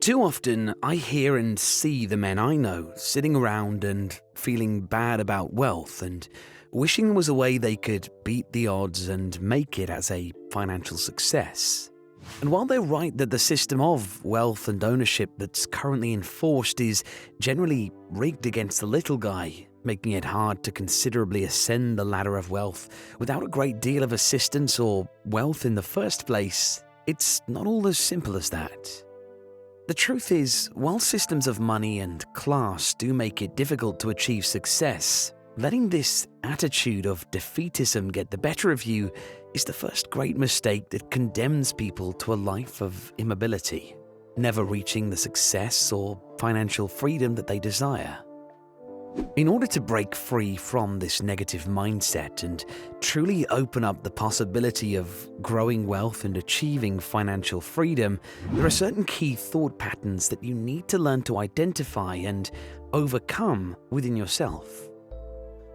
Too often, I hear and see the men I know sitting around and feeling bad about wealth and wishing there was a way they could beat the odds and make it as a financial success. And while they're right that the system of wealth and ownership that's currently enforced is generally rigged against the little guy, making it hard to considerably ascend the ladder of wealth without a great deal of assistance or wealth in the first place, it's not all as simple as that. The truth is, while systems of money and class do make it difficult to achieve success, letting this attitude of defeatism get the better of you is the first great mistake that condemns people to a life of immobility, never reaching the success or financial freedom that they desire. In order to break free from this negative mindset and truly open up the possibility of growing wealth and achieving financial freedom, there are certain key thought patterns that you need to learn to identify and overcome within yourself.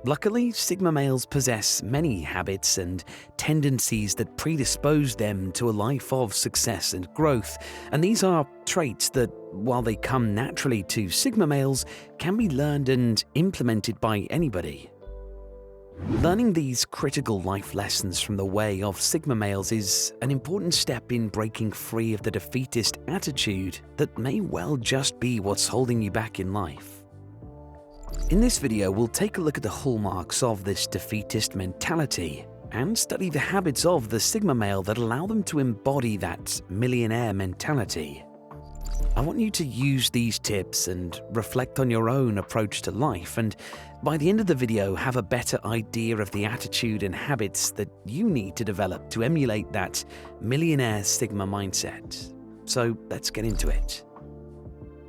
Luckily, Sigma males possess many habits and tendencies that predispose them to a life of success and growth, and these are traits that, while they come naturally to Sigma males, can be learned and implemented by anybody. Learning these critical life lessons from the way of Sigma males is an important step in breaking free of the defeatist attitude that may well just be what's holding you back in life. In this video, we'll take a look at the hallmarks of this defeatist mentality and study the habits of the Sigma male that allow them to embody that millionaire mentality. I want you to use these tips and reflect on your own approach to life, and by the end of the video, have a better idea of the attitude and habits that you need to develop to emulate that millionaire Sigma mindset. So let's get into it.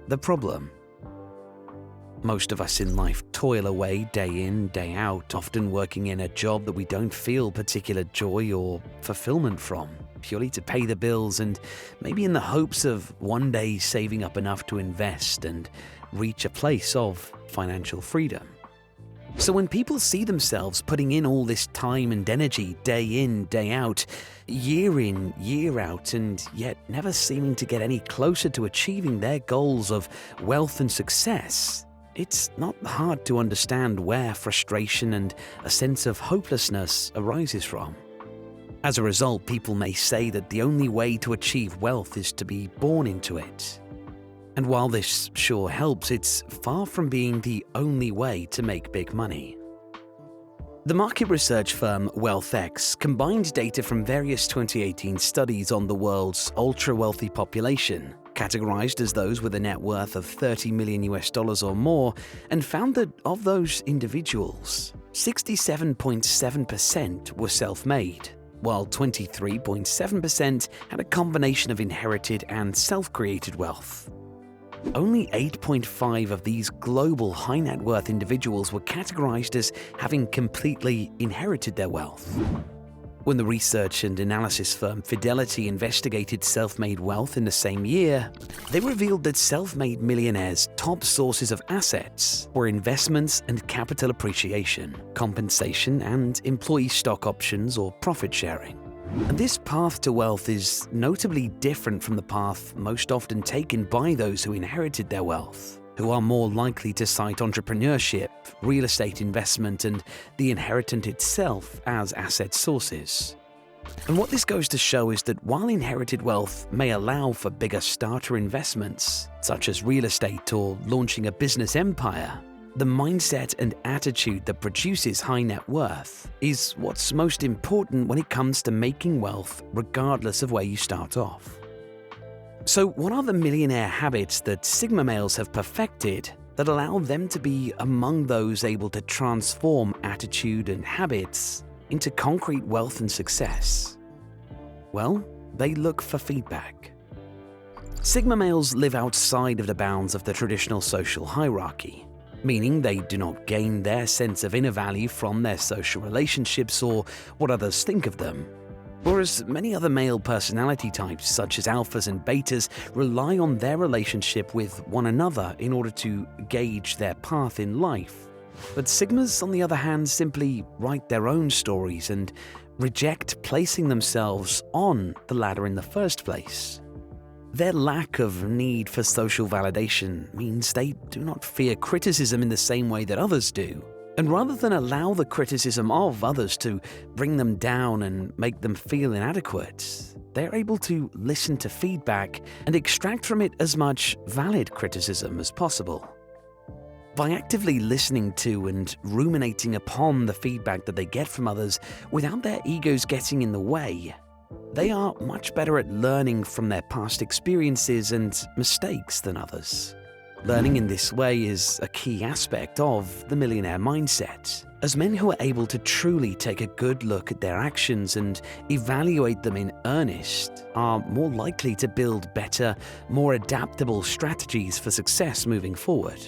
The problem. Most of us in life toil away day in, day out, often working in a job that we don't feel particular joy or fulfillment from, purely to pay the bills and maybe in the hopes of one day saving up enough to invest and reach a place of financial freedom. So when people see themselves putting in all this time and energy day in, day out, year in, year out, and yet never seeming to get any closer to achieving their goals of wealth and success, it's not hard to understand where frustration and a sense of hopelessness arises from. As a result, people may say that the only way to achieve wealth is to be born into it. And while this sure helps, it's far from being the only way to make big money. The market research firm WealthX combined data from various 2018 studies on the world's ultra-wealthy population, categorized as those with a net worth of $30 million or more, and found that of those individuals, 67.7% were self-made, while 23.7% had a combination of inherited and self-created wealth. Only 8.5% of these global high net worth individuals were categorized as having completely inherited their wealth. When the research and analysis firm Fidelity investigated self-made wealth in the same year, they revealed that self-made millionaires' top sources of assets were investments and capital appreciation, compensation, and employee stock options or profit sharing. And this path to wealth is notably different from the path most often taken by those who inherited their wealth, who are more likely to cite entrepreneurship, real estate investment, and the inheritance itself as asset sources. And what this goes to show is that while inherited wealth may allow for bigger starter investments, such as real estate or launching a business empire, the mindset and attitude that produces high net worth is what's most important when it comes to making wealth regardless of where you start off. So what are the millionaire habits that Sigma males have perfected that allow them to be among those able to transform attitude and habits into concrete wealth and success? Well, they look for feedback. Sigma males live outside of the bounds of the traditional social hierarchy, meaning they do not gain their sense of inner value from their social relationships or what others think of them. Whereas many other male personality types, such as alphas and betas, rely on their relationship with one another in order to gauge their path in life. But Sigmas, on the other hand, simply write their own stories and reject placing themselves on the ladder in the first place. Their lack of need for social validation means they do not fear criticism in the same way that others do. And rather than allow the criticism of others to bring them down and make them feel inadequate, they're able to listen to feedback and extract from it as much valid criticism as possible. By actively listening to and ruminating upon the feedback that they get from others without their egos getting in the way, they are much better at learning from their past experiences and mistakes than others. Learning in this way is a key aspect of the millionaire mindset, as men who are able to truly take a good look at their actions and evaluate them in earnest are more likely to build better, more adaptable strategies for success moving forward.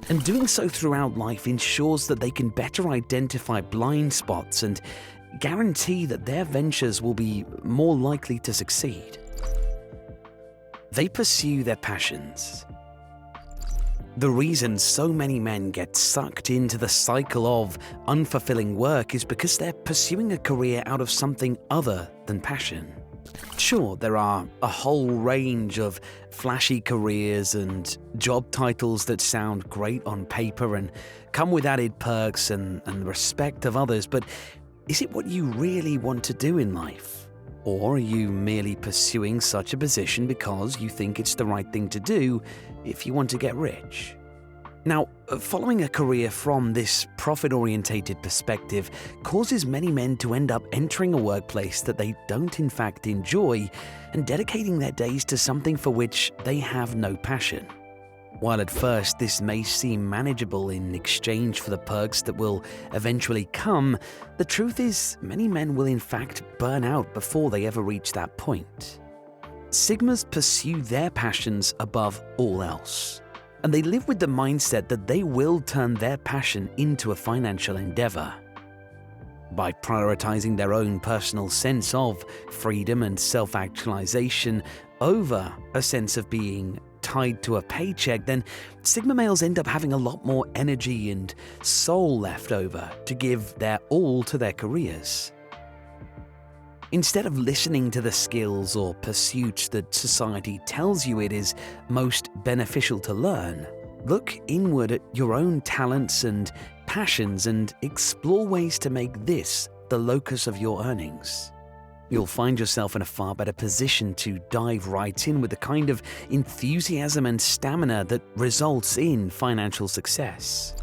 And doing so throughout life ensures that they can better identify blind spots and guarantee that their ventures will be more likely to succeed. They pursue their passions. The reason so many men get sucked into the cycle of unfulfilling work is because they're pursuing a career out of something other than passion. Sure, there are a whole range of flashy careers and job titles that sound great on paper and come with added perks and the respect of others, but is it what you really want to do in life? Or are you merely pursuing such a position because you think it's the right thing to do if you want to get rich? Now, following a career from this profit-orientated perspective causes many men to end up entering a workplace that they don't in fact enjoy and dedicating their days to something for which they have no passion. While at first this may seem manageable in exchange for the perks that will eventually come, the truth is many men will in fact burn out before they ever reach that point. Sigmas pursue their passions above all else, and they live with the mindset that they will turn their passion into a financial endeavor. By prioritizing their own personal sense of freedom and self-actualization over a sense of being tied to a paycheck, then Sigma males end up having a lot more energy and soul left over to give their all to their careers. Instead of listening to the skills or pursuits that society tells you it is most beneficial to learn, look inward at your own talents and passions and explore ways to make this the locus of your earnings. You'll find yourself in a far better position to dive right in with the kind of enthusiasm and stamina that results in financial success.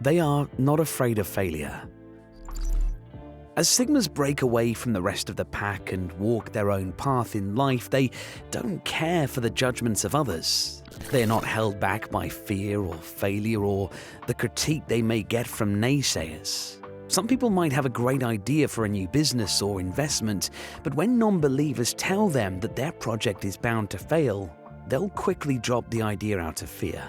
They are not afraid of failure. As Sigmas break away from the rest of the pack and walk their own path in life, they don't care for the judgments of others. They are not held back by fear or failure or the critique they may get from naysayers. Some people might have a great idea for a new business or investment, but when non-believers tell them that their project is bound to fail, they'll quickly drop the idea out of fear.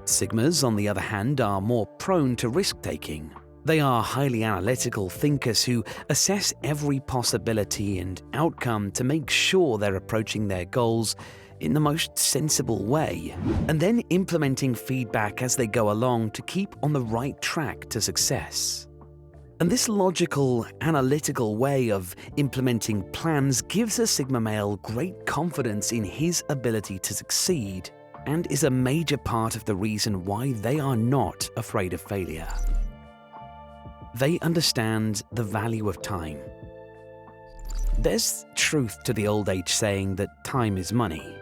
Sigmas, on the other hand, are more prone to risk-taking. They are highly analytical thinkers who assess every possibility and outcome to make sure they're approaching their goals in the most sensible way, and then implementing feedback as they go along to keep on the right track to success. And this logical, analytical way of implementing plans gives a Sigma male great confidence in his ability to succeed and is a major part of the reason why they are not afraid of failure. They understand the value of time. There's truth to the old age saying that time is money,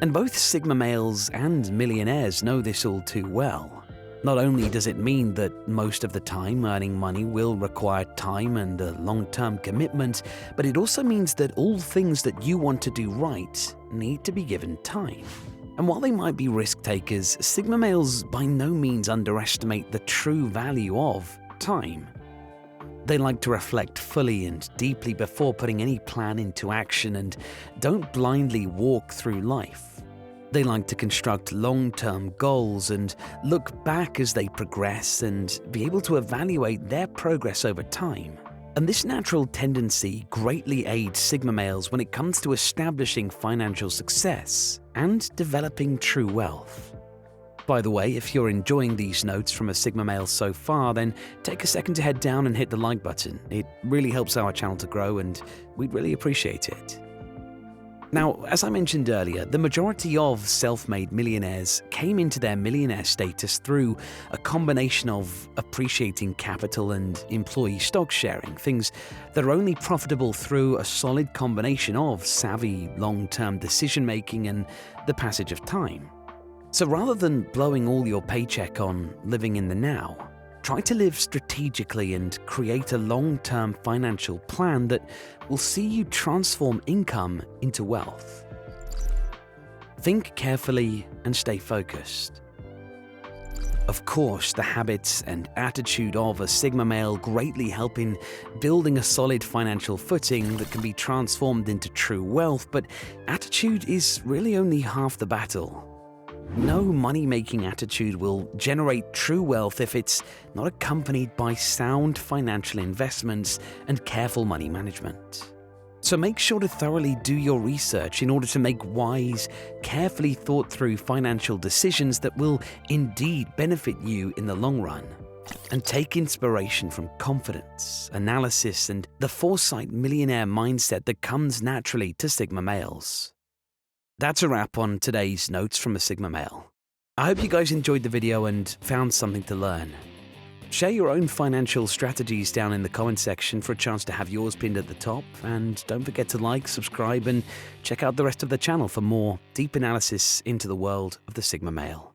and both Sigma males and millionaires know this all too well. Not only does it mean that most of the time earning money will require time and a long-term commitment, but it also means that all things that you want to do right need to be given time. And while they might be risk takers, Sigma males by no means underestimate the true value of time. They like to reflect fully and deeply before putting any plan into action and don't blindly walk through life. They like to construct long-term goals and look back as they progress and be able to evaluate their progress over time. And this natural tendency greatly aids Sigma males when it comes to establishing financial success and developing true wealth. By the way, if you're enjoying these notes from a Sigma male so far, then take a second to head down and hit the like button. It really helps our channel to grow and we'd really appreciate it. Now, as I mentioned earlier, the majority of self-made millionaires came into their millionaire status through a combination of appreciating capital and employee stock sharing, things that are only profitable through a solid combination of savvy, long-term decision-making and the passage of time. So rather than blowing all your paycheck on living in the now, try to live strategically and create a long-term financial plan that will see you transform income into wealth. Think carefully and stay focused. Of course, the habits and attitude of a Sigma male greatly help in building a solid financial footing that can be transformed into true wealth, but attitude is really only half the battle. No money-making attitude will generate true wealth if it's not accompanied by sound financial investments and careful money management. So make sure to thoroughly do your research in order to make wise, carefully thought-through financial decisions that will indeed benefit you in the long run. And take inspiration from confidence, analysis, and the foresight millionaire mindset that comes naturally to Sigma males. That's a wrap on today's Notes from a Sigma Male. I hope you guys enjoyed the video and found something to learn. Share your own financial strategies down in the comment section for a chance to have yours pinned at the top, and don't forget to like, subscribe, and check out the rest of the channel for more deep analysis into the world of the Sigma Male.